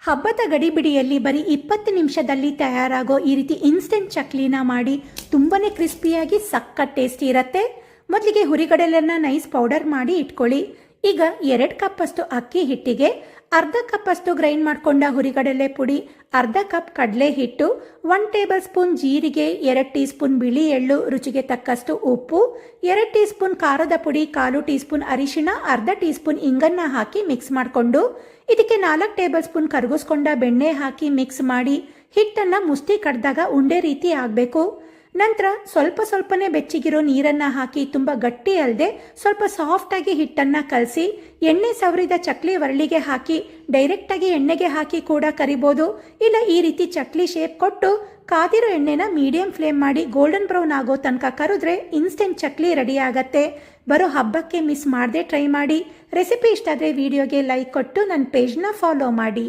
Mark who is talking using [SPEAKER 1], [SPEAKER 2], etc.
[SPEAKER 1] ಹಬ್ಬದ ಗಡಿಬಿಡಿಯಲ್ಲಿ ಬರೀ 20 ನಿಮಿಷದಲ್ಲಿ ತಯಾರಾಗೋ ಈ ರೀತಿ ಇನ್ಸ್ಟೆಂಟ್ ಚಕ್ಲಿನ ಮಾಡಿ ತುಂಬಾನೇ ಕ್ರಿಸ್ಪಿಯಾಗಿ ಸಖತ್ ಟೇಸ್ಟಿ ಇರುತ್ತೆ. ಮೊದಲಿಗೆ ಹುರಿಗಡಲೆನ ನೈಸ್ ಪೌಡರ್ ಮಾಡಿ ಇಟ್ಕೊಳ್ಳಿ. ಈಗ 2 ಕಪ್ ಅಷ್ಟು ಅಕ್ಕಿ ಹಿಟ್ಟಿಗೆ ಅರ್ಧ ಕಪ್ ಅಷ್ಟು ಗ್ರೈಂಡ್ ಮಾಡ್ಕೊಂಡ ಹುರಿಗಡಲೆ ಪುಡಿ, ಅರ್ಧ ಕಪ್ ಕಡಲೆ ಹಿಟ್ಟು, 1 ಟೇಬಲ್ ಸ್ಪೂನ್ ಜೀರಿಗೆ, 2 ಟೀ ಸ್ಪೂನ್ ಬಿಳಿ ಎಳ್ಳು, ರುಚಿಗೆ ತಕ್ಕಷ್ಟು ಉಪ್ಪು, 2 ಟೀ ಸ್ಪೂನ್ ಖಾರದ ಪುಡಿ, 1/4 ಟೀ ಸ್ಪೂನ್ ಅರಿಶಿಣ, ಅರ್ಧ ಟೀ ಸ್ಪೂನ್ ಇಂಗನ್ನ ಹಾಕಿ ಮಿಕ್ಸ್ ಮಾಡಿಕೊಂಡು ಇದಕ್ಕೆ 4 ಟೇಬಲ್ ಸ್ಪೂನ್ ಕರಗಿಸ್ಕೊಂಡ ಬೆಣ್ಣೆ ಹಾಕಿ ಮಿಕ್ಸ್ ಮಾಡಿ ಹಿಟ್ಟನ್ನು ಮುಷ್ಟಿ ಕಡ್ದಾಗ ಉಂಡೆ ರೀತಿ ಆಗಬೇಕು. ನಂತರ ಸ್ವಲ್ಪನೇ ಬೆಚ್ಚಗಿರೋ ನೀರನ್ನು ಹಾಕಿ ತುಂಬ ಗಟ್ಟಿ ಅಲ್ಲದೆ ಸ್ವಲ್ಪ ಸಾಫ್ಟಾಗಿ ಹಿಟ್ಟನ್ನು ಕಲಸಿ ಎಣ್ಣೆ ಸವರಿದ ಚಕ್ಲಿ ಒರಳಿಗೆ ಹಾಕಿ ಡೈರೆಕ್ಟಾಗಿ ಎಣ್ಣೆಗೆ ಹಾಕಿ ಕೂಡ ಕರಿಬೋದು. ಇಲ್ಲ ಈ ರೀತಿ ಚಕ್ಲಿ ಶೇಪ್ ಕೊಟ್ಟು ಕಾದಿರೋ ಎಣ್ಣೆನ ಮೀಡಿಯಂ ಫ್ಲೇಮ್ ಮಾಡಿ ಗೋಲ್ಡನ್ ಬ್ರೌನ್ ಆಗೋ ತನಕ ಕರಿದ್ರೆ ಇನ್ಸ್ಟೆಂಟ್ ಚಕ್ಲಿ ರೆಡಿ ಆಗತ್ತೆ. ಬರೋ ಹಬ್ಬಕ್ಕೆ ಮಿಸ್ ಮಾಡದೆ ಟ್ರೈ ಮಾಡಿ. ರೆಸಿಪಿ ಇಷ್ಟ ಆದರೆ ವಿಡಿಯೋಗೆ ಲೈಕ್ ಕೊಟ್ಟು ನನ್ನ ಪೇಜ್ನ ಫಾಲೋ ಮಾಡಿ.